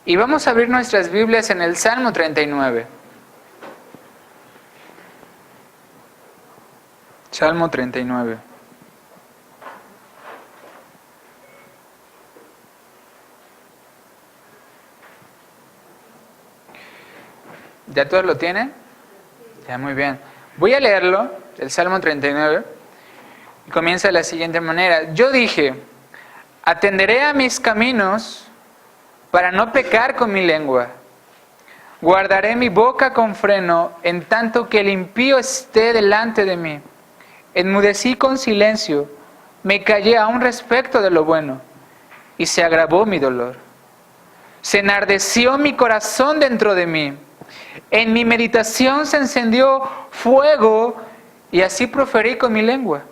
Y vamos a abrir nuestras Biblias en el Salmo 39. Salmo 39. ¿Ya todos lo tienen? Ya, muy bien. Voy a leerlo, el Salmo 39, y comienza de la siguiente manera. Yo dije, atenderé a mis caminos para no pecar con mi lengua. Guardaré mi boca con freno en tanto que el impío esté delante de mí. Enmudecí con silencio, me callé aún respecto de lo bueno, y se agravó mi dolor. Se enardeció mi corazón dentro de mí. En mi meditación se encendió fuego, y así proferí con mi lengua.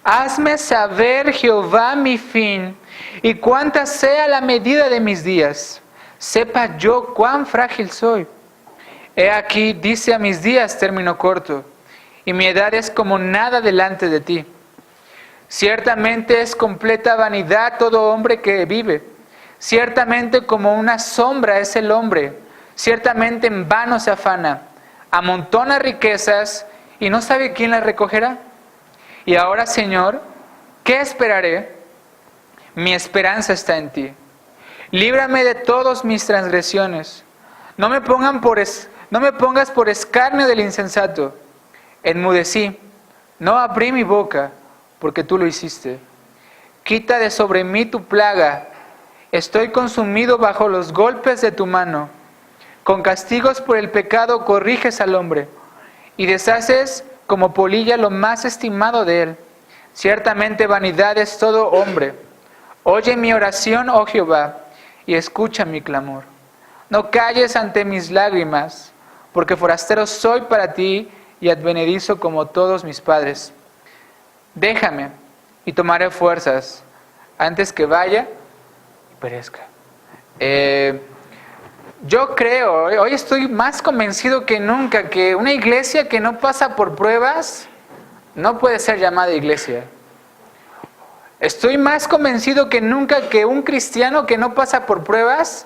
Hazme saber, Jehová, mi fin, y cuánta sea la medida de mis días. Sepa yo cuán frágil soy. He aquí, dice a mis días término corto, y mi edad es como nada delante de ti. Ciertamente es completa vanidad todo hombre que vive. Ciertamente como una sombra es el hombre. Ciertamente en vano se afana. Amontona riquezas y no sabe quién las recogerá. Y ahora, Señor, ¿qué esperaré? Mi esperanza está en ti. Líbrame de todas mis transgresiones. No me pongas por escarnio del insensato. Enmudecí, no abrí mi boca, porque tú lo hiciste. Quita de sobre mí tu plaga. Estoy consumido bajo los golpes de tu mano. Con castigos por el pecado corriges al hombre, y deshaces como polilla lo más estimado de él. Ciertamente vanidad es todo hombre. Oye mi oración, oh Jehová, y escucha mi clamor. No calles ante mis lágrimas, porque forastero soy para ti, y advenedizo como todos mis padres. Déjame, y tomaré fuerzas, antes que vaya y perezca. Yo creo, hoy estoy más convencido que nunca, que una iglesia que no pasa por pruebas, no puede ser llamada iglesia. Estoy más convencido que nunca que un cristiano que no pasa por pruebas,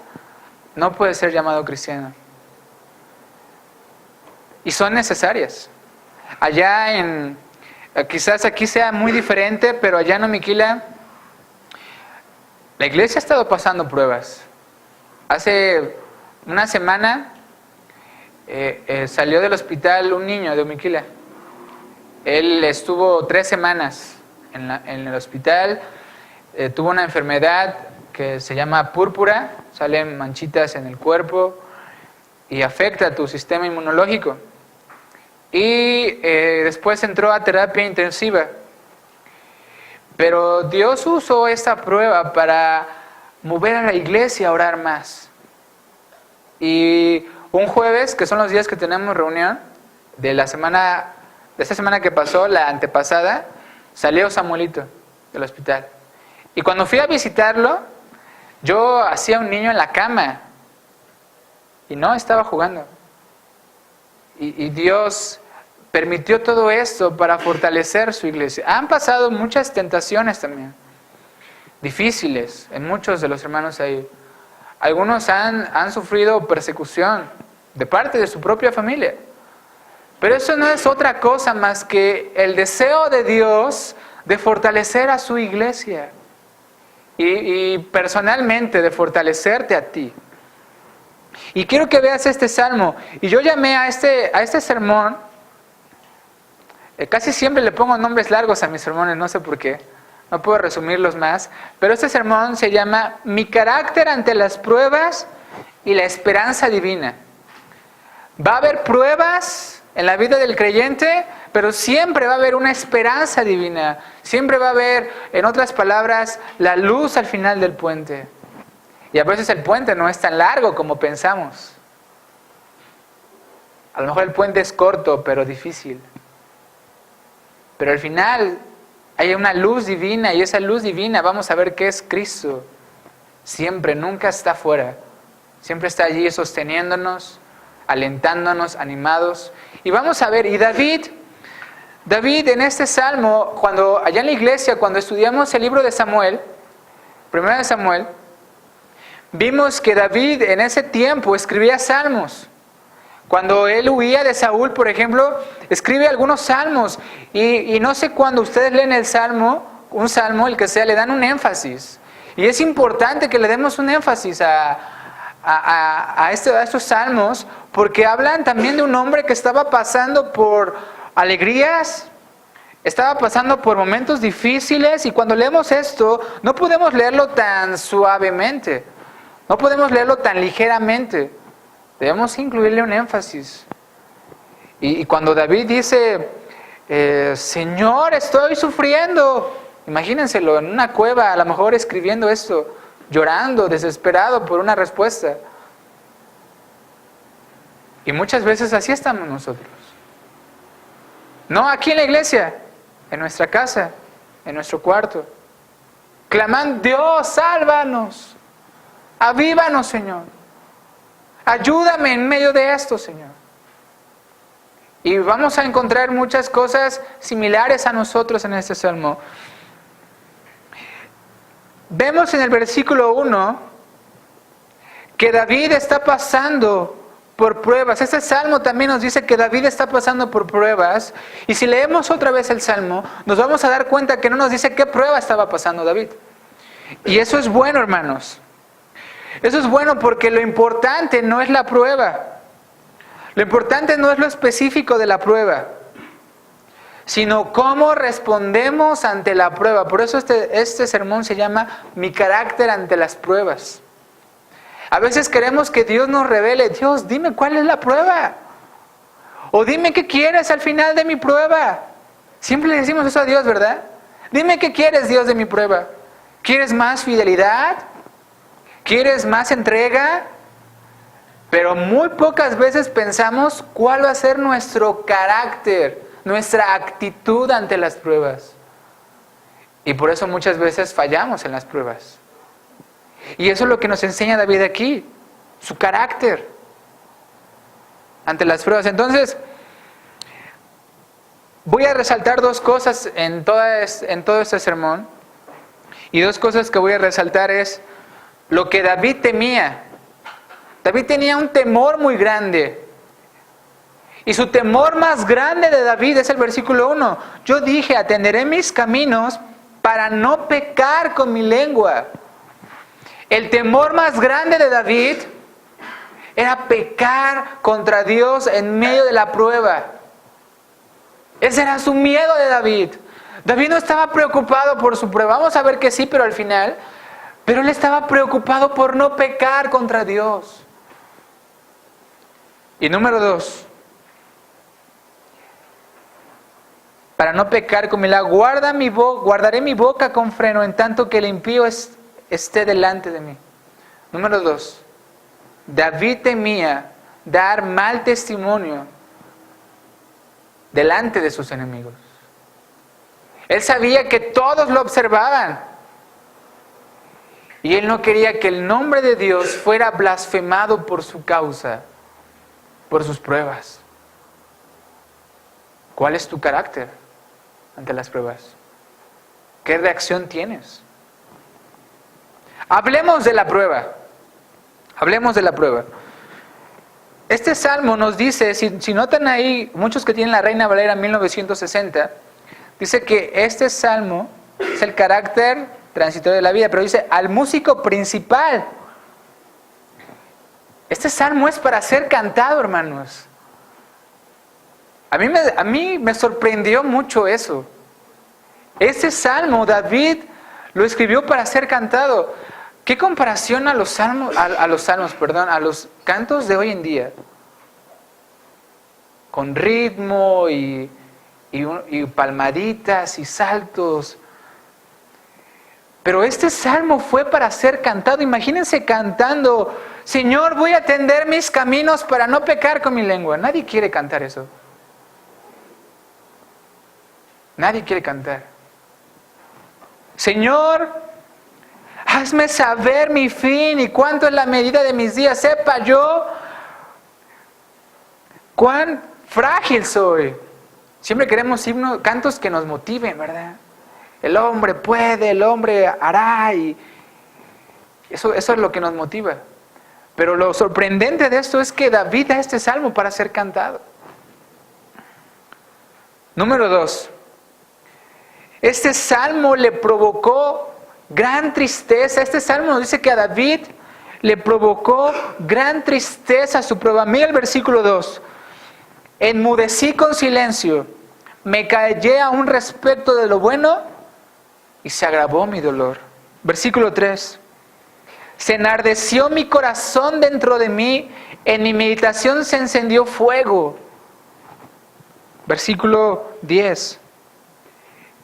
no puede ser llamado cristiano. Y son necesarias. Quizás aquí sea muy diferente, pero allá en Omiquila, la iglesia ha estado pasando pruebas. Hace una semana salió del hospital un niño de Omiquila. Él estuvo 3 semanas en el hospital, tuvo una enfermedad que se llama púrpura, salen manchitas en el cuerpo y afecta a tu sistema inmunológico. Y después entró a terapia intensiva. Pero Dios usó esta prueba para mover a la iglesia a orar más. Y un jueves, que son los días que tenemos reunión, de esta semana que pasó, la antepasada, salió Samuelito del hospital. Y cuando fui a visitarlo, yo hacía un niño en la cama y no estaba jugando. Y Dios permitió todo esto para fortalecer su iglesia. Han pasado muchas tentaciones también, difíciles, en muchos de los hermanos ahí. Algunos han sufrido persecución de parte de su propia familia. Pero eso no es otra cosa más que el deseo de Dios de fortalecer a su iglesia. Y personalmente de fortalecerte a ti. Y quiero que veas este salmo. Y yo llamé a este sermón, casi siempre le pongo nombres largos a mis sermones, no sé por qué. No puedo resumirlos más. Pero este sermón se llama Mi carácter ante las pruebas y la esperanza divina. Va a haber pruebas en la vida del creyente, pero siempre va a haber una esperanza divina. Siempre va a haber, en otras palabras, la luz al final del puente. Y a veces el puente no es tan largo como pensamos. A lo mejor el puente es corto, pero difícil. Pero al final hay una luz divina, y esa luz divina vamos a ver que es Cristo. Siempre, nunca está fuera. Siempre está allí sosteniéndonos, alentándonos, animados. Y vamos a ver, y David en este salmo, allá en la iglesia, cuando estudiamos el libro de Samuel, 1 de Samuel, vimos que David en ese tiempo escribía salmos. Cuando él huía de Saúl, por ejemplo, escribe algunos salmos. Y no sé cuando ustedes leen el salmo, un salmo, el que sea, le dan un énfasis. Y es importante que le demos un énfasis a estos salmos, porque hablan también de un hombre que estaba pasando por alegrías, estaba pasando por momentos difíciles, y cuando leemos esto, no podemos leerlo tan suavemente, no podemos leerlo tan ligeramente, debemos incluirle un énfasis. Y cuando David dice, Señor, estoy sufriendo, imagínenselo en una cueva, a lo mejor escribiendo esto, llorando, desesperado por una respuesta. Y muchas veces así estamos nosotros. No aquí en la iglesia, en nuestra casa, en nuestro cuarto, clamando, Dios, sálvanos, avívanos, Señor, ayúdame en medio de esto, Señor. Y vamos a encontrar muchas cosas similares a nosotros en este salmo. Vemos en el versículo 1 que David está pasando por pruebas. Este salmo también nos dice que David está pasando por pruebas. Y si leemos otra vez el salmo, nos vamos a dar cuenta que no nos dice qué prueba estaba pasando David. Y eso es bueno, hermanos. Eso es bueno porque lo importante no es la prueba. Lo importante no es lo específico de la prueba, sino cómo respondemos ante la prueba. Por eso este sermón se llama Mi carácter ante las pruebas. A veces queremos que Dios nos revele, Dios, dime cuál es la prueba. O dime qué quieres al final de mi prueba. Siempre le decimos eso a Dios, ¿verdad? Dime qué quieres, Dios, de mi prueba. ¿Quieres más fidelidad? ¿Quieres más entrega? Pero muy pocas veces pensamos cuál va a ser nuestro carácter, nuestra actitud ante las pruebas. Y por eso muchas veces fallamos en las pruebas. Y eso es lo que nos enseña David aquí, su carácter ante las pruebas. Entonces, voy a resaltar dos cosas en todo este sermón. Y dos cosas que voy a resaltar es lo que David temía. David tenía un temor muy grande. Y su temor más grande de David es el versículo 1. Yo dije, atenderé mis caminos para no pecar con mi lengua. El temor más grande de David era pecar contra Dios en medio de la prueba. Ese era su miedo de David. David no estaba preocupado por su prueba. Vamos a ver que sí, pero al final. Pero él estaba preocupado por no pecar contra Dios. Y número 2. Para no pecar con mi lengua, guardaré mi boca con freno en tanto que el impío esté delante de mí. Número 2. David temía dar mal testimonio delante de sus enemigos. Él sabía que todos lo observaban. Y él no quería que el nombre de Dios fuera blasfemado por su causa, por sus pruebas. ¿Cuál es tu carácter ante las pruebas? ¿Qué reacción tienes? Hablemos de la prueba. Hablemos de la prueba. Este salmo nos dice, si notan ahí, muchos que tienen la Reina Valera 1960, dice que este salmo es el carácter transitorio de la vida, pero dice, al músico principal. Este salmo es para ser cantado, hermanos. A mí me sorprendió mucho eso. Este salmo, David lo escribió para ser cantado. ¿Qué comparación a los los cantos de hoy en día? Con ritmo y palmaditas y saltos. Pero este salmo fue para ser cantado. Imagínense cantando, Señor, voy a atender mis caminos para no pecar con mi lengua. Nadie quiere cantar eso. Nadie quiere cantar. Señor, hazme saber mi fin y cuánto es la medida de mis días. Sepa yo cuán frágil soy. Siempre queremos cantos que nos motiven, ¿verdad? El hombre puede, el hombre hará. Eso es lo que nos motiva. Pero lo sorprendente de esto es que David da este salmo para ser cantado. Número 2. Este salmo le provocó gran tristeza. Este salmo nos dice que a David le provocó gran tristeza su prueba. Mira el versículo 2. Enmudecí con silencio, me callé aún respecto de lo bueno y se agravó mi dolor. Versículo 3. Se enardeció mi corazón dentro de mí, en mi meditación se encendió fuego. Versículo 10.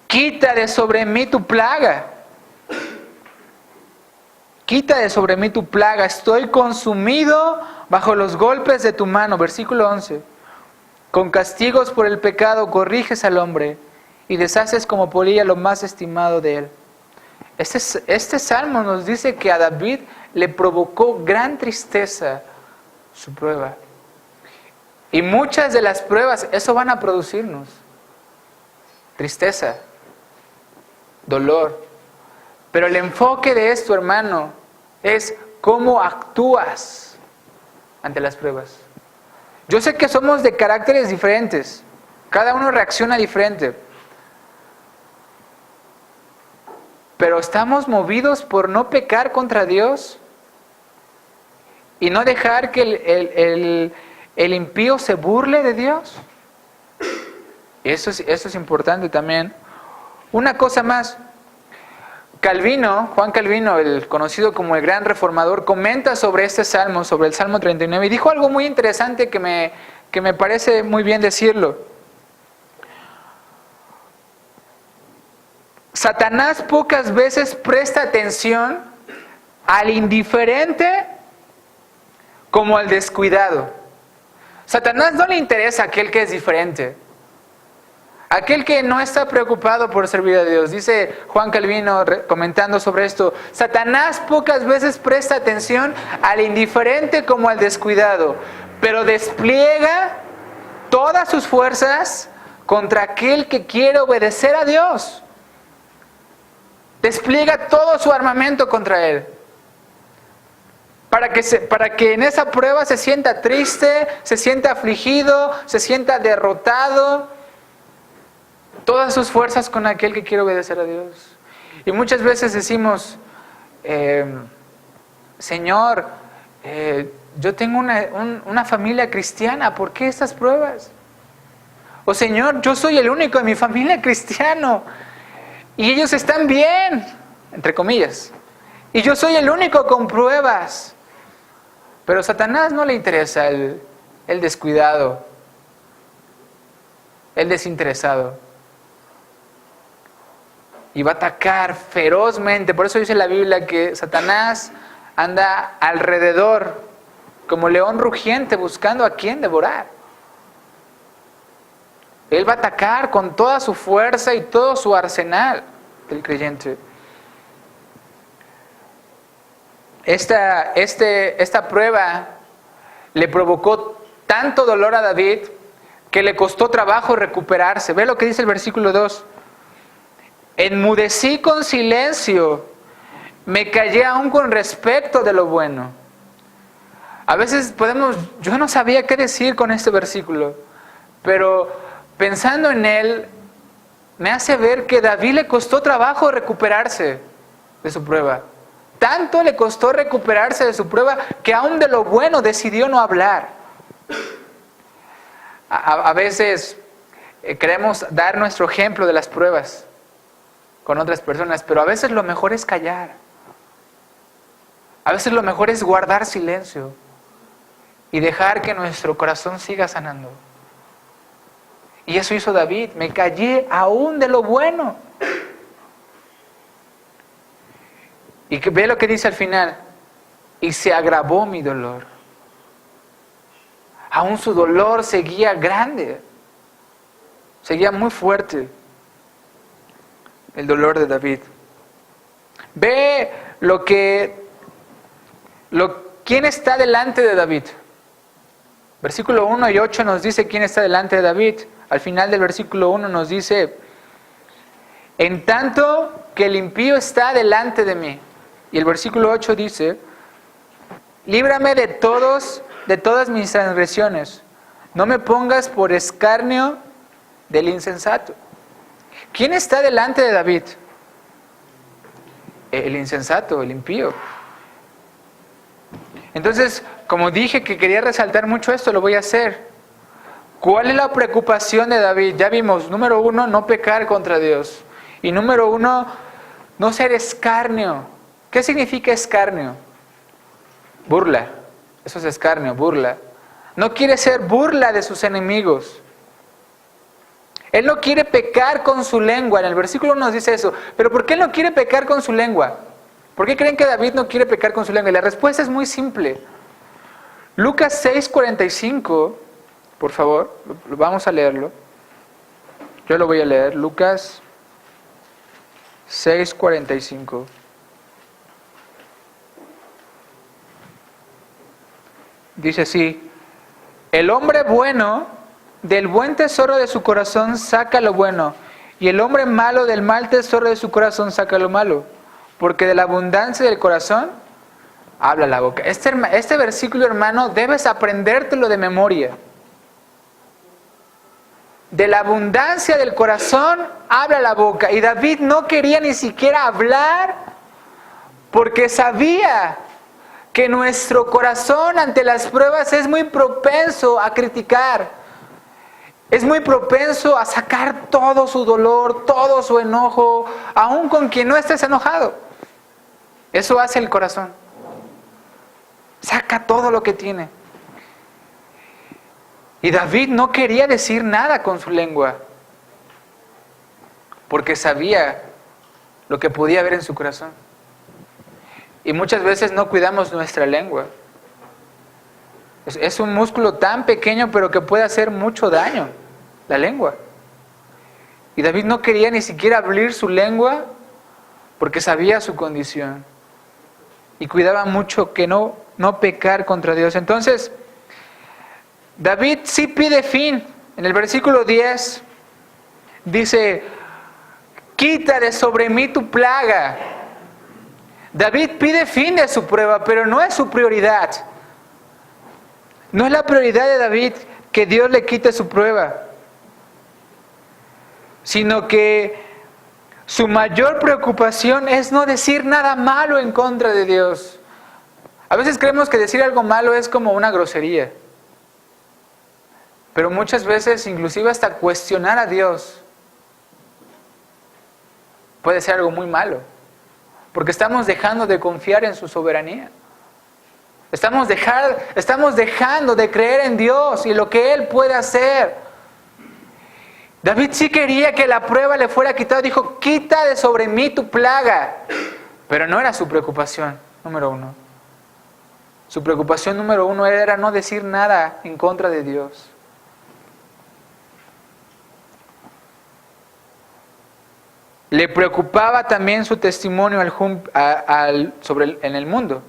Quita de sobre mí tu plaga. Quita de sobre mí tu plaga. Estoy consumido bajo los golpes de tu mano. Versículo 11. Con castigos por el pecado corriges al hombre y deshaces como polilla lo más estimado de él. Este salmo nos dice que a David le provocó gran tristeza su prueba. Y muchas de las pruebas, eso van a producirnos. Tristeza, dolor. Pero el enfoque de esto, hermano, es cómo actúas ante las pruebas. Yo sé que somos de caracteres diferentes. Cada uno reacciona diferente. Pero estamos movidos por no pecar contra Dios y no dejar que el impío se burle de Dios. Eso es importante también. Una cosa más. Juan Calvino, el conocido como el gran reformador, comenta sobre este salmo, sobre el Salmo 39, y dijo algo muy interesante que me parece muy bien decirlo. Satanás pocas veces presta atención al indiferente como al descuidado. Satanás no le interesa a aquel que es diferente, aquel que no está preocupado por servir a Dios. Dice Juan Calvino comentando sobre esto: Satanás pocas veces presta atención al indiferente como al descuidado, pero despliega todas sus fuerzas contra aquel que quiere obedecer a Dios. Despliega todo su armamento contra él. Para que en esa prueba se sienta triste, se sienta afligido, se sienta derrotado. Todas sus fuerzas con aquel que quiere obedecer a Dios. Y muchas veces decimos: Señor, yo tengo una familia cristiana, ¿por qué estas pruebas? O Señor, yo soy el único de mi familia cristiano y ellos están bien, entre comillas, y yo soy el único con pruebas. Pero a Satanás no le interesa el descuidado, el desinteresado. Y va a atacar ferozmente. Por eso dice la Biblia que Satanás anda alrededor como león rugiente buscando a quien devorar. Él va a atacar con toda su fuerza y todo su arsenal del creyente. Esta prueba le provocó tanto dolor a David que le costó trabajo recuperarse. Ve lo que dice el versículo 2. Enmudecí con silencio, me callé aún con respecto de lo bueno. A veces yo no sabía qué decir con este versículo, pero pensando en él, me hace ver que a David le costó trabajo recuperarse de su prueba. Tanto le costó recuperarse de su prueba que aún de lo bueno decidió no hablar. A veces queremos dar nuestro ejemplo de las pruebas con otras personas, pero a veces lo mejor es callar. A veces lo mejor es guardar silencio y dejar que nuestro corazón siga sanando. Y eso hizo David: me callé aún de lo bueno. Y ve lo que dice al final: y se agravó mi dolor. Aún su dolor seguía grande, seguía muy fuerte. El dolor de David. Ve quién está delante de David. Versículo 1 y 8 nos dice quién está delante de David. Al final del versículo 1 nos dice: en tanto que el impío está delante de mí. Y el versículo 8 dice, líbrame de todas mis transgresiones. No me pongas por escarnio del insensato. ¿Quién está delante de David? El insensato, el impío. Entonces, como dije que quería resaltar mucho esto, lo voy a hacer. ¿Cuál es la preocupación de David? Ya vimos, número 1, no pecar contra Dios. Y número 1, no ser escarnio. ¿Qué significa escarnio? Burla. Eso es escarnio, burla. No quiere ser burla de sus enemigos. Él no quiere pecar con su lengua. En el versículo nos dice eso. Pero ¿por qué él no quiere pecar con su lengua? ¿Por qué creen que David no quiere pecar con su lengua? Y la respuesta es muy simple. Lucas 6:45, por favor, vamos a leerlo. Yo lo voy a leer. Lucas 6:45. Dice así: el hombre bueno del buen tesoro de su corazón saca lo bueno, y el hombre malo del mal tesoro de su corazón saca lo malo, porque de la abundancia del corazón habla la boca. Este versículo, hermano, debes aprendértelo de memoria. De la abundancia del corazón habla la boca. Y David no quería ni siquiera hablar porque sabía que nuestro corazón ante las pruebas es muy propenso a criticar. Es muy propenso a sacar todo su dolor, todo su enojo, aun con quien no estés enojado. Eso hace el corazón. Saca todo lo que tiene. Y David no quería decir nada con su lengua, porque sabía lo que podía haber en su corazón. Y muchas veces no cuidamos nuestra lengua. Es un músculo tan pequeño, pero que puede hacer mucho daño, la lengua. Y David no quería ni siquiera abrir su lengua, porque sabía su condición. Y cuidaba mucho que no pecar contra Dios. Entonces, David sí pide fin. En el versículo 10 dice: quita de sobre mí tu plaga. David pide fin de su prueba, pero no es su prioridad. No es la prioridad de David que Dios le quite su prueba, sino que su mayor preocupación es no decir nada malo en contra de Dios. A veces creemos que decir algo malo es como una grosería. Pero muchas veces, inclusive hasta cuestionar a Dios, puede ser algo muy malo. Porque estamos dejando de confiar en su soberanía. Estamos dejando de creer en Dios y lo que Él puede hacer. David sí quería que la prueba le fuera quitada. Dijo: quita de sobre mí tu plaga. Pero no era su preocupación número 1. Su preocupación número 1 era no decir nada en contra de Dios. Le preocupaba también su testimonio en el mundo.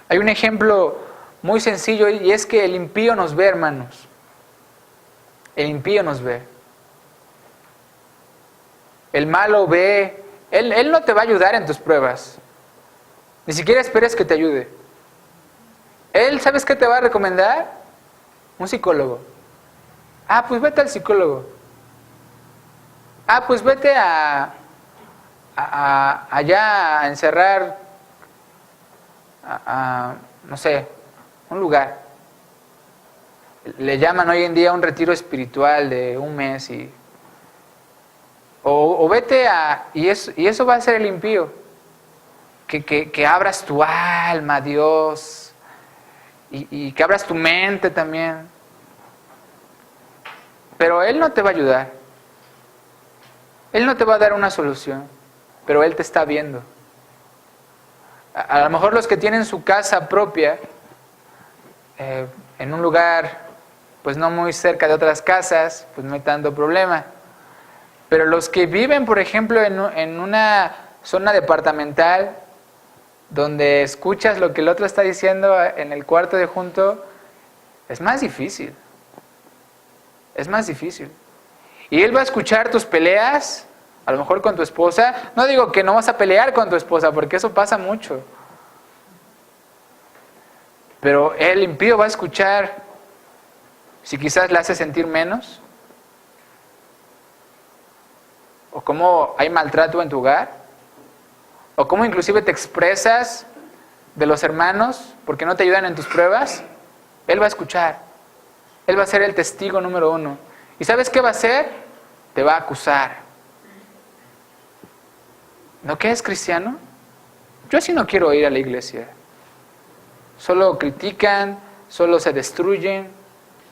Hay un ejemplo muy sencillo, y es que el impío nos ve, hermanos. El impío nos ve. El malo ve. Él no te va a ayudar en tus pruebas. Ni siquiera esperes que te ayude. Él, ¿sabes qué te va a recomendar? Un psicólogo. Ah, pues vete al psicólogo. Ah, pues vete allá a encerrar, no sé, un lugar. Le llaman hoy en día un retiro espiritual de un mes o vete y eso va a ser el impío. Que abras tu alma a Dios y que abras tu mente también. Pero Él no te va a ayudar. Él no te va a dar una solución, pero Él te está viendo. A lo mejor los que tienen su casa propia, en un lugar pues no muy cerca de otras casas, pues no hay tanto problema. Pero los que viven, por ejemplo, en una zona departamental, donde escuchas lo que el otro está diciendo en el cuarto de junto, es más difícil. Es más difícil. Y Él va a escuchar tus peleas, A lo mejor con tu esposa. No digo que no vas a pelear con tu esposa, porque eso pasa mucho. Pero el impío va a escuchar si quizás le hace sentir menos. O cómo hay maltrato en tu hogar. O cómo inclusive te expresas de los hermanos porque no te ayudan en tus pruebas. Él va a escuchar. Él va a ser el testigo número 1. ¿Y sabes qué va a hacer? Te va a acusar. ¿No que es cristiano? Yo así no quiero ir a la iglesia. Solo critican, solo se destruyen,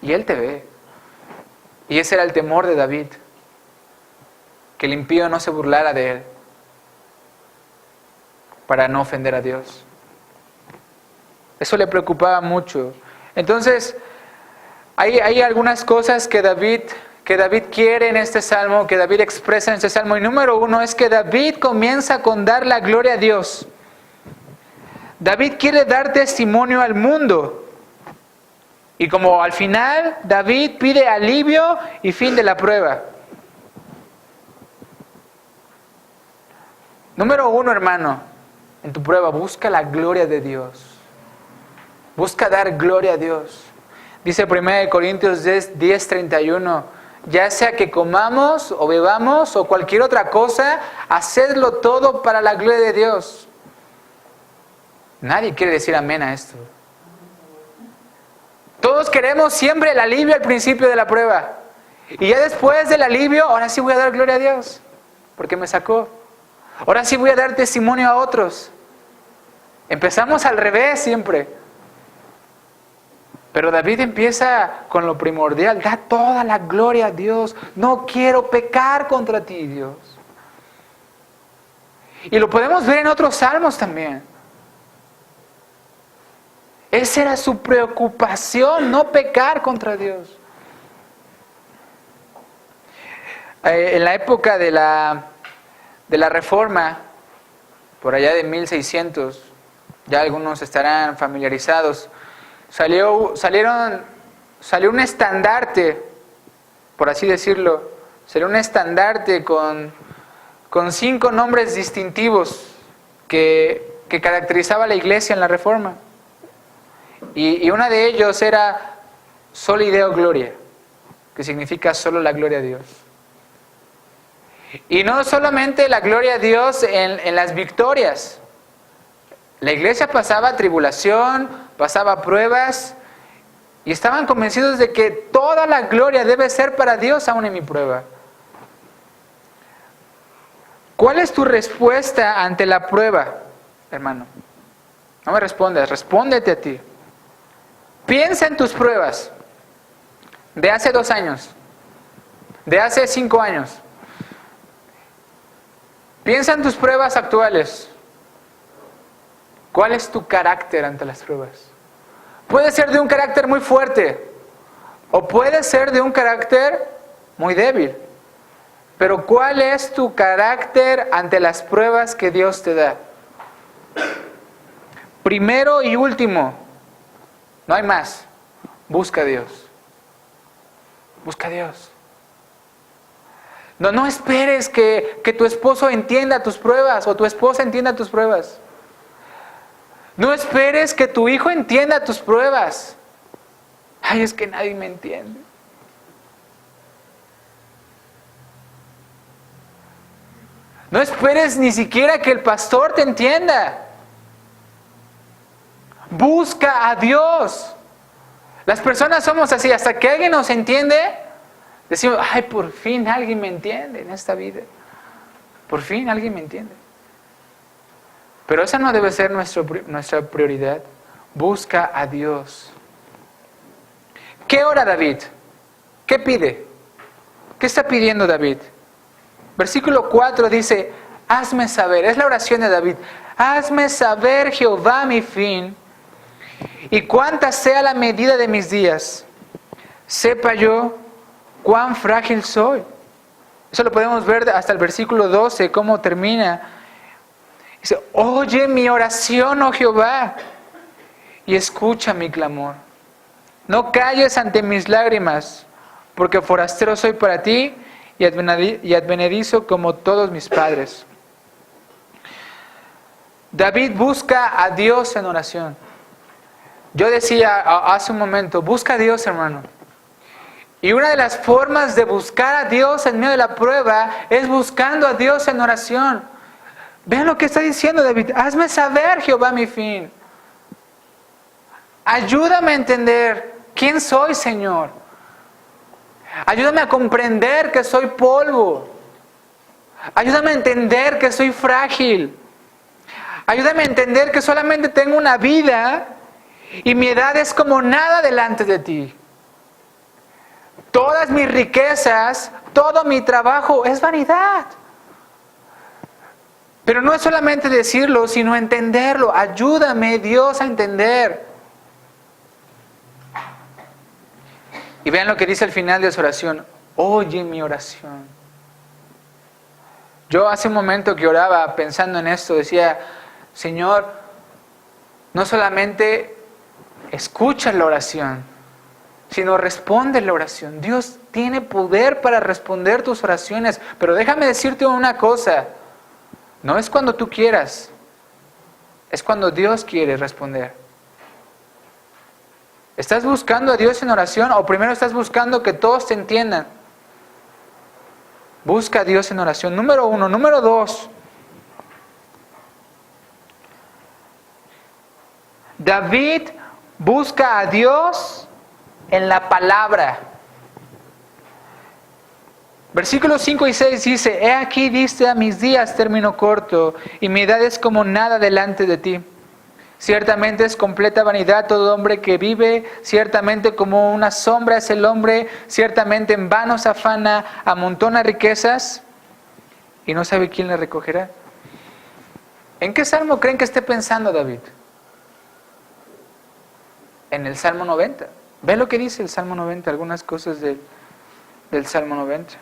y él te ve. Y ese era el temor de David, que el impío no se burlara de él, para no ofender a Dios. Eso le preocupaba mucho. Entonces, hay algunas cosas que David quiere en este salmo, que David expresa en este salmo. Y número 1 es que David comienza con dar la gloria a Dios. David quiere dar testimonio al mundo. Y como al final, David pide alivio y fin de la prueba. Número 1, hermano, en tu prueba, busca la gloria de Dios. Busca dar gloria a Dios. Dice 1 Corintios 10:31, ya sea que comamos o bebamos o cualquier otra cosa, hacedlo todo para la gloria de Dios. Nadie quiere decir amén a esto. Todos queremos siempre el alivio al principio de la prueba. Y ya después del alivio, ahora sí voy a dar gloria a Dios, porque me sacó. Ahora sí voy a dar testimonio a otros. Empezamos al revés siempre. Pero David empieza con lo primordial. Da toda la gloria a Dios. No quiero pecar contra ti, Dios. Y lo podemos ver en otros salmos también. Esa era su preocupación, no pecar contra Dios. En la época de la Reforma, por allá de 1600, ya algunos estarán familiarizados, salió un estandarte, por así decirlo, salió un estandarte con 5 nombres distintivos que caracterizaba a la iglesia en la Reforma. Y uno de ellos era Soli Deo Gloria, que significa solo la gloria a Dios. Y no solamente la gloria a Dios en las victorias. La iglesia pasaba tribulación, pasaba pruebas, y estaban convencidos de que toda la gloria debe ser para Dios aún en mi prueba. ¿Cuál es tu respuesta ante la prueba, hermano? No me respondas, respóndete a ti. Piensa en tus pruebas de hace 2 años, de hace 5 años. Piensa en tus pruebas actuales. ¿Cuál es tu carácter ante las pruebas? Puede ser de un carácter muy fuerte o puede ser de un carácter muy débil. Pero ¿cuál es tu carácter ante las pruebas que Dios te da? Primero y último, no hay más. Busca a Dios. Busca a Dios. No esperes que tu esposo entienda tus pruebas o tu esposa entienda tus pruebas. No esperes que tu hijo entienda tus pruebas. Ay, es que nadie me entiende. No esperes ni siquiera que el pastor te entienda. Busca a Dios. Las personas somos así, hasta que alguien nos entiende, decimos, ay, por fin alguien me entiende en esta vida. Por fin alguien me entiende. Pero esa no debe ser nuestra prioridad. Busca a Dios. ¿Qué ora David? ¿Qué pide? ¿Qué está pidiendo David? Versículo 4 dice, hazme saber, es la oración de David, hazme saber, Jehová, mi fin, y cuánta sea la medida de mis días. Sepa yo cuán frágil soy. Eso lo podemos ver hasta el versículo 12, cómo termina. Dice, oye mi oración, oh Jehová, y escucha mi clamor. No calles ante mis lágrimas, porque forastero soy para ti, y advenedizo como todos mis padres. David busca a Dios en oración. Yo decía hace un momento, busca a Dios, hermano. Y una de las formas de buscar a Dios en medio de la prueba es buscando a Dios en oración. Vean lo que está diciendo David. Hazme saber, Jehová, mi fin. Ayúdame a entender quién soy, Señor. Ayúdame a comprender que soy polvo. Ayúdame a entender que soy frágil. Ayúdame a entender que solamente tengo una vida y mi edad es como nada delante de ti. Todas mis riquezas, todo mi trabajo es vanidad. Pero no es solamente decirlo, sino entenderlo. Ayúdame, Dios, a entender. Y vean lo que dice al final de su oración. Oye mi oración. Yo hace un momento que oraba pensando en esto, decía, Señor, no solamente escucha la oración, sino responde la oración. Dios tiene poder para responder tus oraciones, pero déjame decirte una cosa, no es cuando tú quieras, es cuando Dios quiere responder. ¿Estás buscando a Dios en oración o primero estás buscando que todos te entiendan? Busca a Dios en oración, número 1. Número 2, David busca a Dios en la palabra. Versículos 5 y 6 dice, he aquí diste a mis días término corto, y mi edad es como nada delante de ti. Ciertamente es completa vanidad todo hombre que vive, ciertamente como una sombra es el hombre, ciertamente en vano se afana, amontona riquezas, y no sabe quién le recogerá. ¿En qué salmo creen que esté pensando David? En el Salmo 90. Ve lo que dice el Salmo 90, algunas cosas del Salmo 90.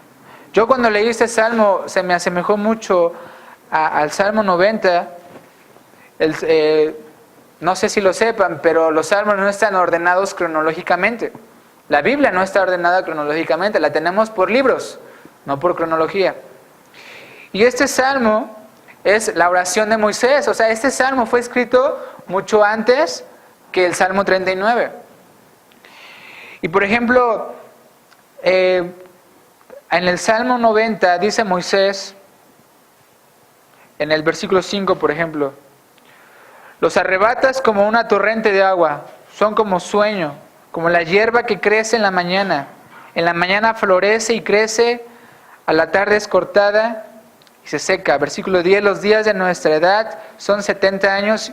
Yo cuando leí este Salmo se me asemejó mucho al Salmo 90. No sé si lo sepan, pero los salmos no están ordenados cronológicamente. La Biblia no está ordenada cronológicamente, la tenemos por libros, no por cronología. Y este Salmo es la oración de Moisés. O sea, este Salmo fue escrito mucho antes que el Salmo 39. Y por ejemplo, en el Salmo 90 dice Moisés, en el versículo 5 por ejemplo, los arrebatas como una torrente de agua, son como sueño, como la hierba que crece en la mañana florece y crece, a la tarde es cortada y se seca. Versículo 10, los días de nuestra edad son 70 años,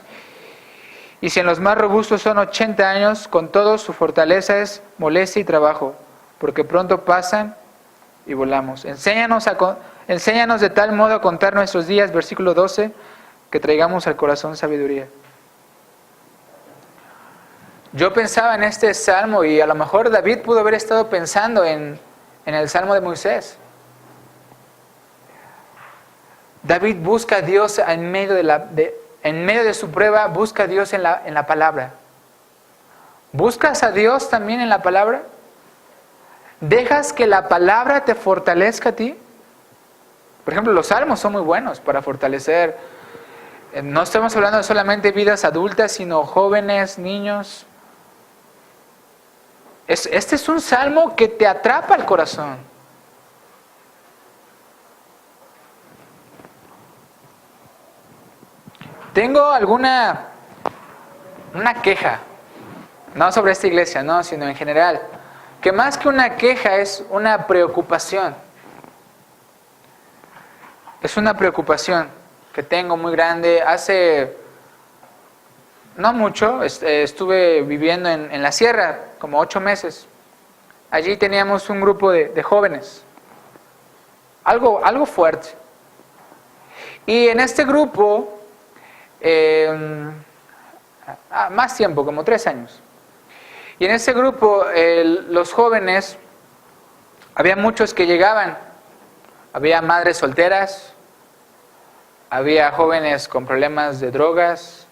y si en los más robustos son 80 años, con todo su fortaleza es molestia y trabajo, porque pronto pasan y volamos. Enséñanos de tal modo a contar nuestros días, versículo 12, que traigamos al corazón sabiduría. Yo pensaba en este salmo y a lo mejor David pudo haber estado pensando en el salmo de Moisés. David busca a Dios en medio de su prueba, busca a Dios en la palabra. ¿Buscas a Dios también en la palabra? ¿Dejas que la palabra te fortalezca a ti? Por ejemplo, los salmos son muy buenos para fortalecer. No estamos hablando solamente de vidas adultas, sino jóvenes, niños. Este es un salmo que te atrapa el corazón. Tengo una queja, no sobre esta iglesia, no, sino en general, que más que una queja es una preocupación. Es una preocupación que tengo muy grande. Hace no mucho estuve viviendo en la sierra, como 8 meses. Allí teníamos un grupo de jóvenes, algo fuerte. Y en este grupo, más tiempo, como 3 años. Y en ese grupo, los jóvenes, había muchos que llegaban. Había madres solteras, había jóvenes con problemas de drogas,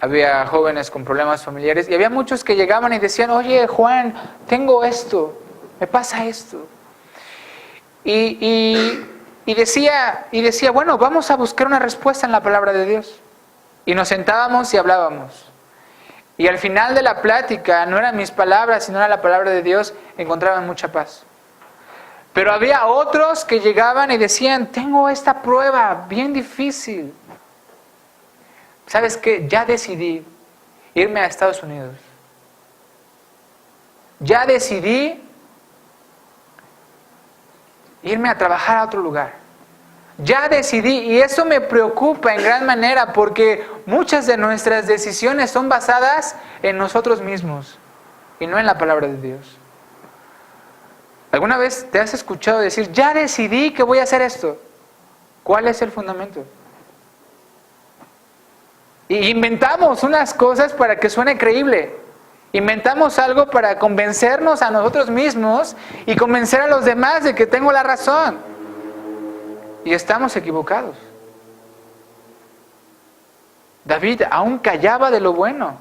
había jóvenes con problemas familiares, y había muchos que llegaban y decían, oye Juan, tengo esto, me pasa esto. Y decía, bueno, vamos a buscar una respuesta en la palabra de Dios. Y nos sentábamos y hablábamos. Y al final de la plática, no eran mis palabras, sino era la palabra de Dios, encontraban mucha paz. Pero había otros que llegaban y decían, tengo esta prueba bien difícil. ¿Sabes qué? Ya decidí irme a Estados Unidos. Ya decidí irme a trabajar a otro lugar. Ya decidí, y eso me preocupa en gran manera porque muchas de nuestras decisiones son basadas en nosotros mismos y no en la palabra de Dios. ¿Alguna vez te has escuchado decir, ya decidí que voy a hacer esto? ¿Cuál es el fundamento? Y inventamos unas cosas para que suene creíble. Inventamos algo para convencernos a nosotros mismos y convencer a los demás de que tengo la razón. Y estamos equivocados. David aún callaba de lo bueno,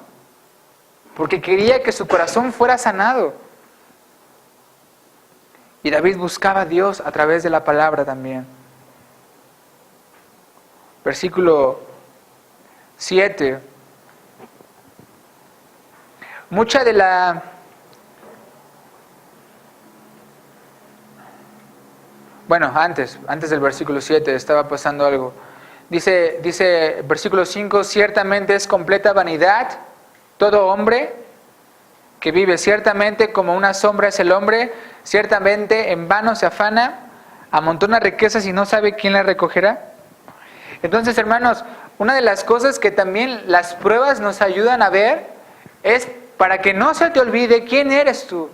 porque quería que su corazón fuera sanado. Y David buscaba a Dios a través de la palabra también. Versículo 7. Mucha de la... Bueno, antes del versículo 7 estaba pasando algo. Dice versículo 5, ciertamente es completa vanidad todo hombre que vive, ciertamente como una sombra es el hombre, ciertamente en vano se afana, amontona riquezas y no sabe quién las recogerá. Entonces, hermanos, una de las cosas que también las pruebas nos ayudan a ver es para que no se te olvide quién eres tú.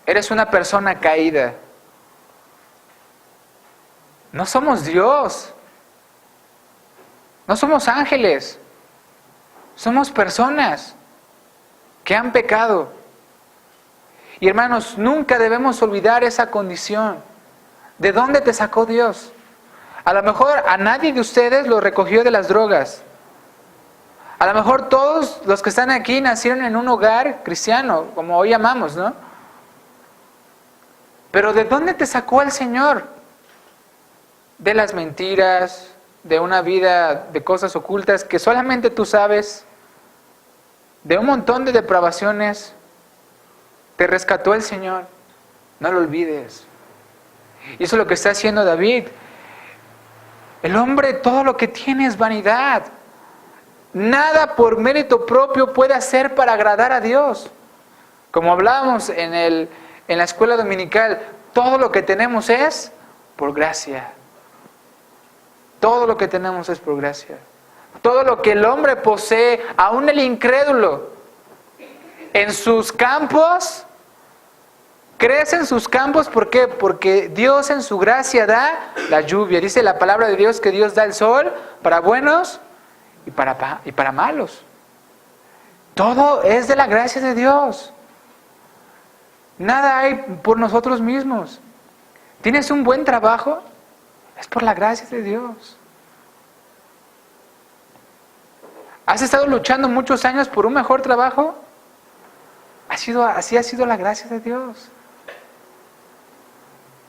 Eres una persona caída. No somos Dios. No somos ángeles. Somos personas que han pecado. Y hermanos, nunca debemos olvidar esa condición. ¿De dónde te sacó Dios? A lo mejor a nadie de ustedes lo recogió de las drogas. A lo mejor todos los que están aquí nacieron en un hogar cristiano, como hoy llamamos, ¿no? Pero ¿de dónde te sacó el Señor? De las mentiras, de una vida de cosas ocultas que solamente tú sabes, de un montón de depravaciones. Te rescató el Señor, no lo olvides. Y eso es lo que está haciendo David. El hombre, todo lo que tiene es vanidad. Nada por mérito propio puede hacer para agradar a Dios. Como hablábamos en la escuela dominical, todo lo que tenemos es por gracia. Todo lo que tenemos es por gracia. Todo lo que el hombre posee, aún el incrédulo, en sus campos, crece en sus campos. ¿Por qué? Porque Dios en su gracia da la lluvia. Dice la palabra de Dios que Dios da el sol para buenos y para malos. Todo es de la gracia de Dios. Nada hay por nosotros mismos. ¿Tienes un buen trabajo? Es por la gracia de Dios. ¿Has estado luchando muchos años por un mejor trabajo? Así ha sido la gracia de Dios.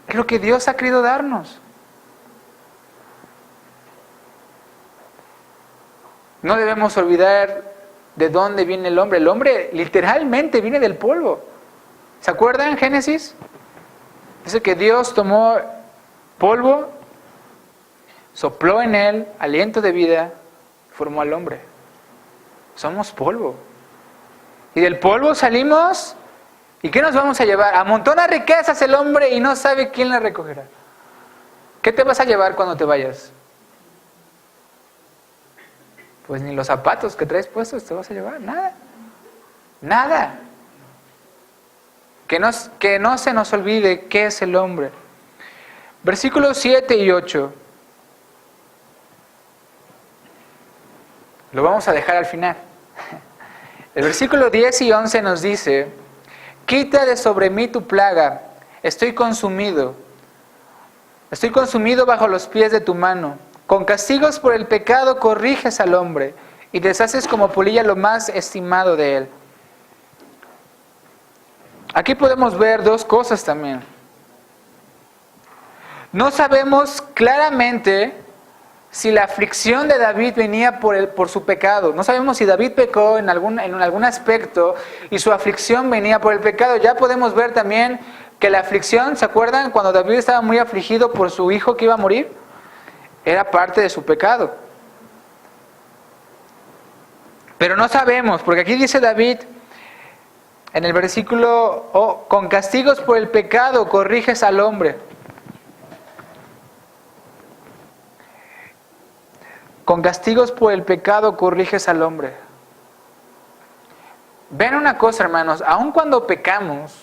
Es lo que Dios ha querido darnos. No debemos olvidar de dónde viene el hombre. El hombre literalmente viene del polvo. ¿Se acuerdan en Génesis? Dice que Dios tomó polvo, sopló en él aliento de vida, formó al hombre. Somos polvo. Y del polvo salimos, ¿y qué nos vamos a llevar? Amontona riquezas el hombre y no sabe quién las recogerá. ¿Qué te vas a llevar cuando te vayas? Pues ni los zapatos que traes puestos te vas a llevar, nada. Nada. Que no se nos olvide qué es el hombre. Versículos 7 y 8. Lo vamos a dejar al final. El versículo 10 y 11 nos dice: quita de sobre mí tu plaga, estoy consumido bajo los pies de tu mano. Con castigos por el pecado corriges al hombre y deshaces como polilla lo más estimado de él. Aquí podemos ver dos cosas también. No sabemos claramente si la aflicción de David venía por su pecado. No sabemos si David pecó en algún aspecto y su aflicción venía por el pecado. Ya podemos ver también que la aflicción, ¿se acuerdan? Cuando David estaba muy afligido por su hijo que iba a morir, era parte de su pecado. Pero no sabemos, porque aquí dice David, en el versículo, con castigos por el pecado corriges al hombre. Con castigos por el pecado corriges al hombre. Ven una cosa, hermanos, aun cuando pecamos,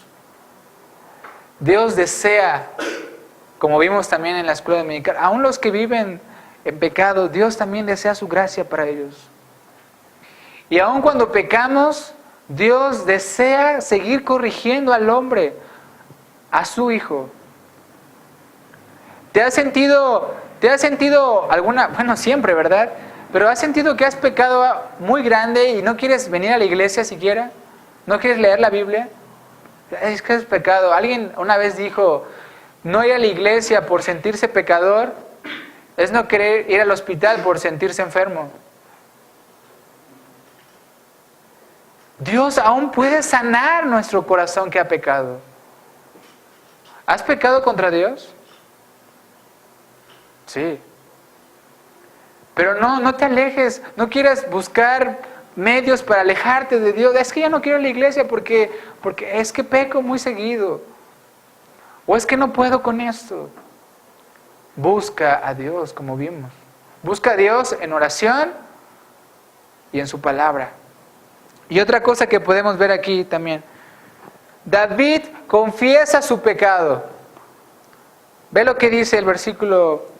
Dios desea, como vimos también en la escuela dominical, aun los que viven en pecado, Dios también desea su gracia para ellos. Y aun cuando pecamos, Dios desea seguir corrigiendo al hombre, a su hijo. ¿Te has sentido alguna, bueno, siempre, ¿verdad? Pero has sentido que has pecado muy grande y no quieres venir a la iglesia siquiera? ¿No quieres leer la Biblia? Es que es pecado. Alguien una vez dijo, no ir a la iglesia por sentirse pecador es no querer ir al hospital por sentirse enfermo. Dios aún puede sanar nuestro corazón que ha pecado. ¿Has pecado contra Dios? Sí. Pero no te alejes, no quieras buscar medios para alejarte de Dios. Es que ya no quiero ir a la iglesia porque es que peco muy seguido. O es que no puedo con esto. Busca a Dios, como vimos. Busca a Dios en oración y en su palabra. Y otra cosa que podemos ver aquí también. David confiesa su pecado. Ve lo que dice el versículo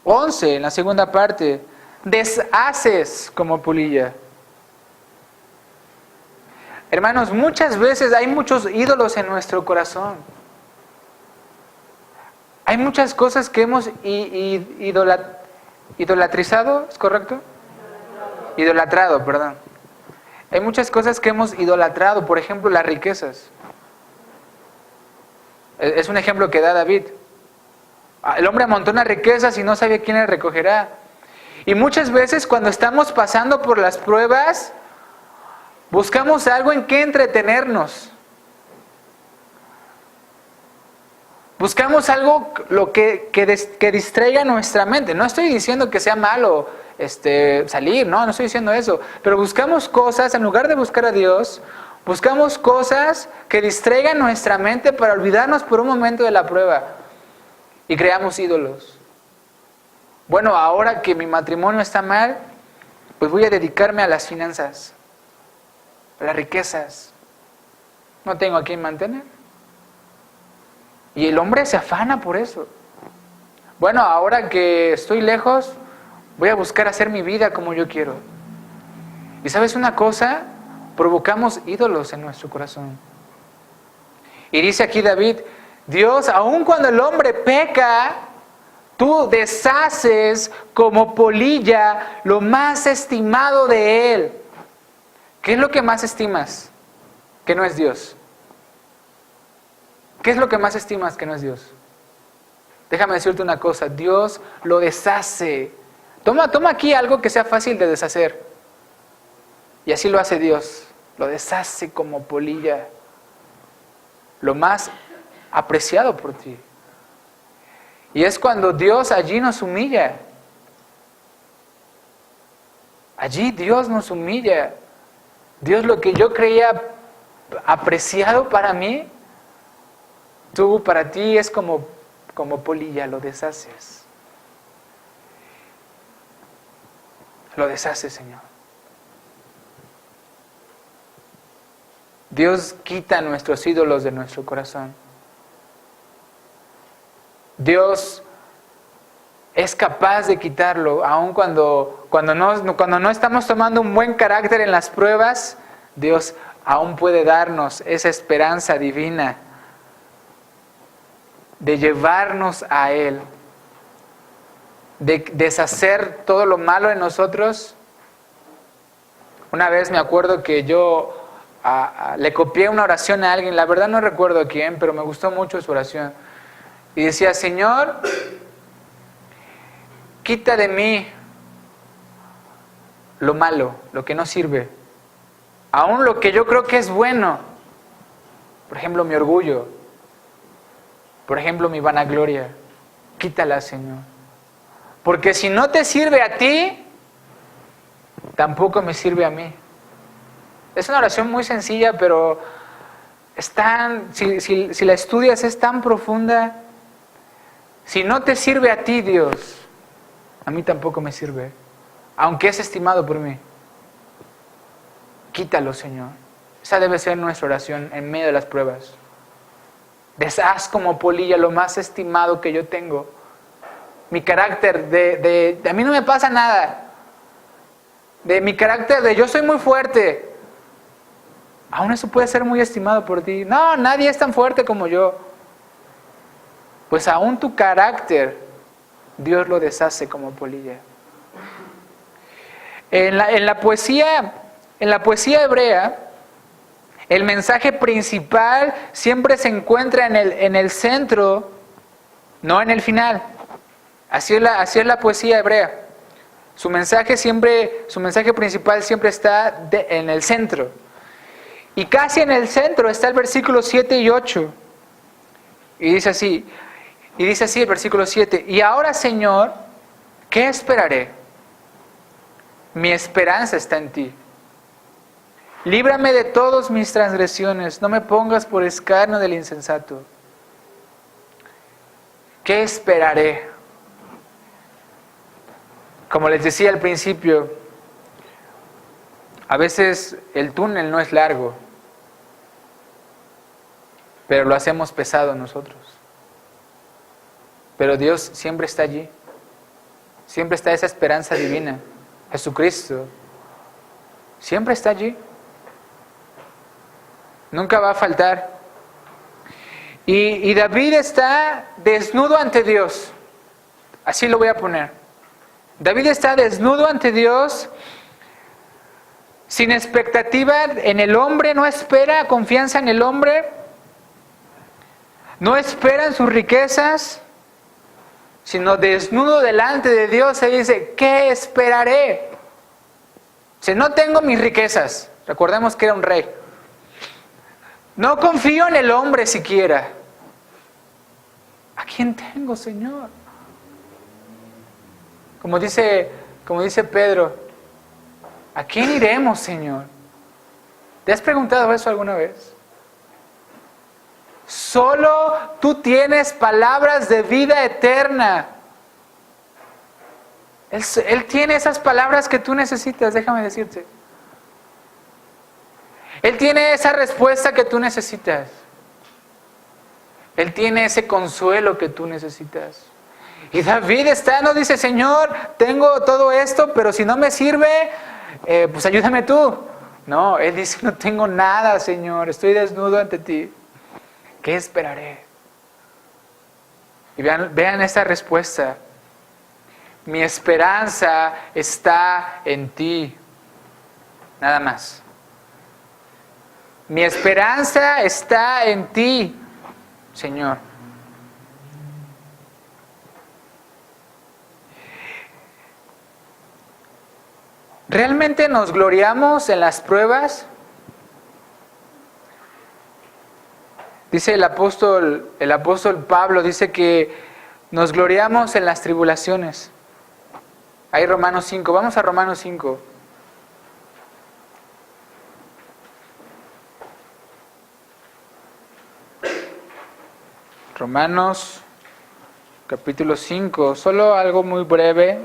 11, en la segunda parte. Deshaces como polilla. Hermanos, muchas veces hay muchos ídolos en nuestro corazón. Hay muchas cosas que hemos idolatrizado, ¿es correcto? Idolatrado, perdón. Hay muchas cosas que hemos idolatrado, por ejemplo, las riquezas. Es un ejemplo que da David. El hombre amontona riquezas y no sabe quién las recogerá. Y muchas veces cuando estamos pasando por las pruebas, buscamos algo en que entretenernos. Buscamos algo que distraiga nuestra mente. No estoy diciendo que sea malo salir, no estoy diciendo eso. Pero buscamos cosas, en lugar de buscar a Dios, buscamos cosas que distraigan nuestra mente para olvidarnos por un momento de la prueba. Y creamos ídolos. Bueno, ahora que mi matrimonio está mal, pues voy a dedicarme a las finanzas, a las riquezas. No tengo a quién mantener. Y el hombre se afana por eso. Bueno, ahora que estoy lejos, voy a buscar hacer mi vida como yo quiero. Y ¿sabes una cosa? Provocamos ídolos en nuestro corazón. Y dice aquí David, Dios, aun cuando el hombre peca, tú deshaces como polilla lo más estimado de él. ¿Qué es lo que más estimas? Que no es Dios. ¿Qué es lo que más estimas que no es Dios? Déjame decirte una cosa, Dios lo deshace. Toma aquí algo que sea fácil de deshacer. Y así lo hace Dios. Lo deshace como polilla. Lo más apreciado por ti. Y es cuando Dios allí nos humilla. Allí Dios nos humilla. Dios, lo que yo creía apreciado para mí, para ti es como polilla, lo deshaces. Lo deshaces, Señor. Dios quita nuestros ídolos de nuestro corazón. Dios es capaz de quitarlo, aun cuando no estamos tomando un buen carácter en las pruebas. Dios aún puede darnos esa esperanza divina de llevarnos a Él, de deshacer todo lo malo en nosotros. Una vez me acuerdo que yo le copié una oración a alguien, la verdad no recuerdo a quién, pero me gustó mucho su oración. Y decía, Señor, quita de mí lo malo, lo que no sirve. Aún lo que yo creo que es bueno. Por ejemplo, mi orgullo. Por ejemplo, mi vanagloria. Quítala, Señor. Porque si no te sirve a ti, tampoco me sirve a mí. Es una oración muy sencilla, pero es tan, si la estudias es tan profunda. Si no te sirve a ti, Dios, a mí tampoco me sirve, aunque es estimado por mí. Quítalo, Señor. Esa debe ser nuestra oración en medio de las pruebas. Deshaz como polilla lo más estimado que yo tengo. Mi carácter de a mí no me pasa nada. De mi carácter de yo soy muy fuerte. Aún eso puede ser muy estimado por ti. No, nadie es tan fuerte como yo. Pues aún tu carácter, Dios lo deshace como polilla. En la poesía hebrea, el mensaje principal siempre se encuentra en el centro, no en el final. Así es la poesía hebrea. Su mensaje principal siempre está en el centro. Y casi en el centro está el versículo 7 y 8. Y dice así el versículo 7. Y ahora, Señor, ¿qué esperaré? Mi esperanza está en ti. Líbrame de todas mis transgresiones. No me pongas por escarnio del insensato. ¿Qué esperaré? Como les decía al principio, a veces el túnel no es largo, pero lo hacemos pesado nosotros. Pero Dios siempre está allí. Siempre está esa esperanza divina. Jesucristo siempre está allí. Nunca va a faltar. Y David está desnudo ante Dios. Así lo voy a poner. David está desnudo ante Dios, sin expectativa en el hombre, no espera confianza en el hombre, no espera en sus riquezas, sino desnudo delante de Dios. Él dice, ¿qué esperaré? Si no tengo mis riquezas, recordemos que era un rey. No confío en el hombre siquiera. ¿A quién tengo, Señor? Como dice Pedro, ¿a quién iremos, Señor? ¿Te has preguntado eso alguna vez? Solo tú tienes palabras de vida eterna. Él tiene esas palabras que tú necesitas, déjame decirte. Él tiene esa respuesta que tú necesitas. Él tiene ese consuelo que tú necesitas. Y David no dice, Señor, tengo todo esto, pero si no me sirve, pues ayúdame tú. No, él dice, no tengo nada, Señor, estoy desnudo ante ti. ¿Qué esperaré? Y vean esta respuesta. Mi esperanza está en ti. Nada más. Mi esperanza está en ti, Señor. ¿Realmente nos gloriamos en las pruebas? Dice el apóstol Pablo, dice que nos gloriamos en las tribulaciones. Ahí Romanos 5, vamos a Romanos 5. Romanos capítulo 5, solo algo muy breve.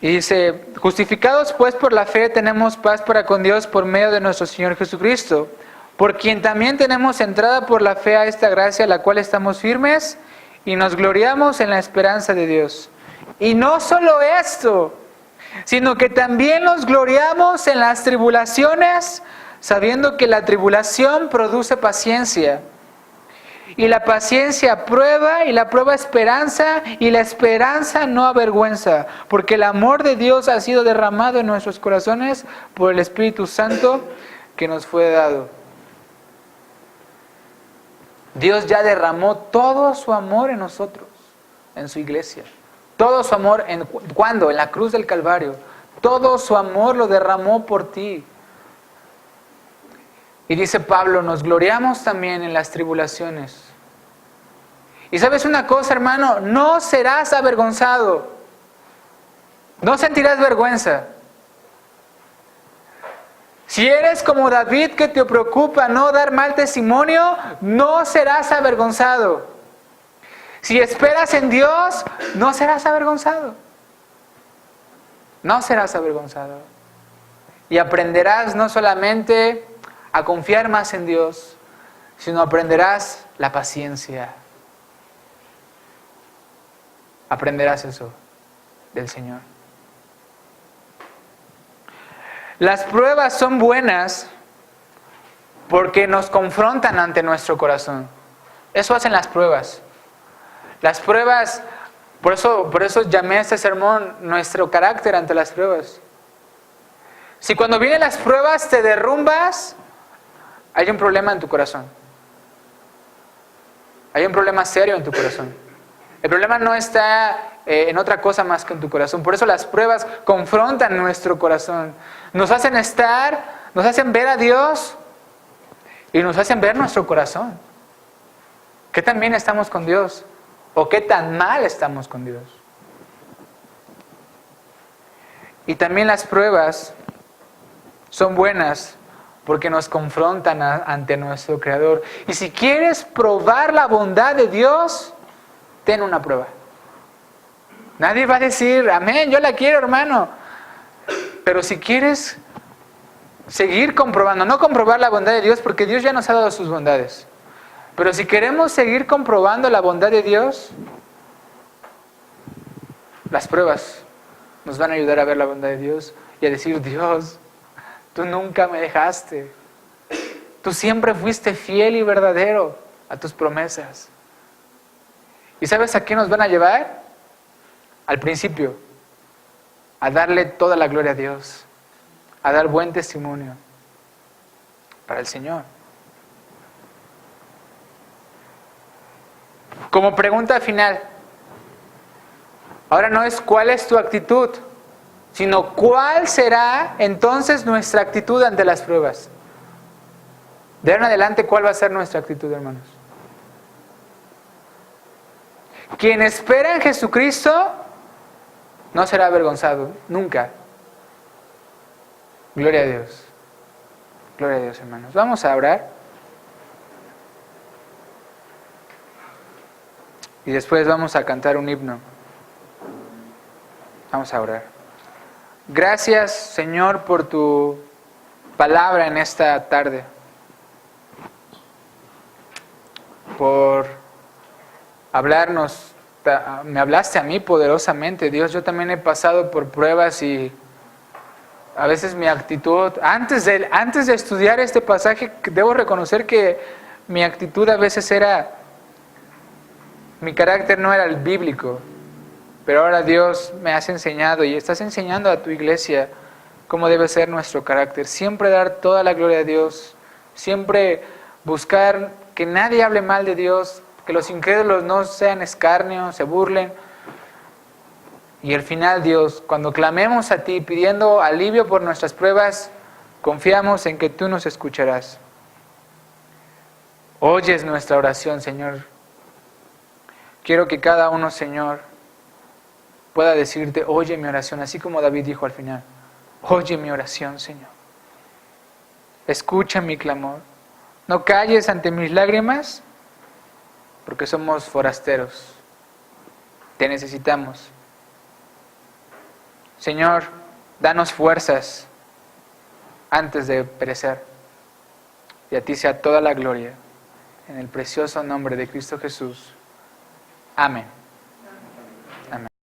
Y dice, justificados pues por la fe tenemos paz para con Dios por medio de nuestro Señor Jesucristo, por quien también tenemos entrada por la fe a esta gracia, la cual estamos firmes y nos gloriamos en la esperanza de Dios. Y no solo esto, sino que también nos gloriamos en las tribulaciones, sabiendo que la tribulación produce paciencia. Y la paciencia prueba, y la prueba esperanza, y la esperanza no avergüenza, porque el amor de Dios ha sido derramado en nuestros corazones por el Espíritu Santo que nos fue dado. Dios ya derramó todo su amor en nosotros, en su iglesia. Todo su amor, ¿cuándo? En la cruz del Calvario. Todo su amor lo derramó por ti. Y dice Pablo, nos gloriamos también en las tribulaciones. Y sabes una cosa, hermano, no serás avergonzado. No sentirás vergüenza. Si eres como David, que te preocupa no dar mal testimonio, no serás avergonzado. Si esperas en Dios, no serás avergonzado. No serás avergonzado. Y aprenderás no solamente a confiar más en Dios, sino aprenderás la paciencia. Aprenderás eso del Señor. Las pruebas son buenas porque nos confrontan ante nuestro corazón. Eso hacen las pruebas. Las pruebas, por eso llamé a este sermón nuestro carácter ante las pruebas. Si cuando vienen las pruebas te derrumbas, hay un problema en tu corazón. Hay un problema serio en tu corazón. El problema no está en otra cosa más que en tu corazón. Por eso las pruebas confrontan nuestro corazón. Nos hacen ver a Dios y nos hacen ver nuestro corazón. ¿Qué tan bien estamos con Dios? ¿O qué tan mal estamos con Dios? Y también las pruebas son buenas porque nos confrontan ante nuestro Creador. Y si quieres probar la bondad de Dios, ten una prueba. Nadie va a decir, amén, yo la quiero, hermano. Pero si quieres seguir comprobando, no comprobar la bondad de Dios, porque Dios ya nos ha dado sus bondades. Pero si queremos seguir comprobando la bondad de Dios, las pruebas nos van a ayudar a ver la bondad de Dios y a decir, Dios, tú nunca me dejaste. Tú siempre fuiste fiel y verdadero a tus promesas. ¿Y sabes a qué nos van a llevar? Al principio, a darle toda la gloria a Dios, a dar buen testimonio para el Señor. Como pregunta final, ahora no es cuál es tu actitud, sino cuál será entonces nuestra actitud ante las pruebas. De ahora en adelante, ¿cuál va a ser nuestra actitud, hermanos? Quien espera en Jesucristo no será avergonzado, nunca. Gloria a Dios. Gloria a Dios, hermanos. Vamos a orar. Y después vamos a cantar un himno. Vamos a orar. Gracias, Señor, por tu palabra en esta tarde. Por hablarnos. Me hablaste a mí poderosamente, Dios. Yo también he pasado por pruebas y a veces mi actitud, antes de estudiar este pasaje, debo reconocer que mi actitud a veces mi carácter no era el bíblico. Pero ahora Dios me has enseñado y estás enseñando a tu iglesia cómo debe ser nuestro carácter. Siempre dar toda la gloria a Dios. Siempre buscar que nadie hable mal de Dios. Que los incrédulos no sean escarnio, se burlen. Y al final, Dios, cuando clamemos a ti pidiendo alivio por nuestras pruebas, confiamos en que tú nos escucharás. Oyes nuestra oración, Señor. Quiero que cada uno, Señor, pueda decirte, oye mi oración, así como David dijo al final. Oye mi oración, Señor. Escucha mi clamor. No calles ante mis lágrimas, porque somos forasteros. Te necesitamos. Señor, danos fuerzas antes de perecer. Y a ti sea toda la gloria. En el precioso nombre de Cristo Jesús. Amén.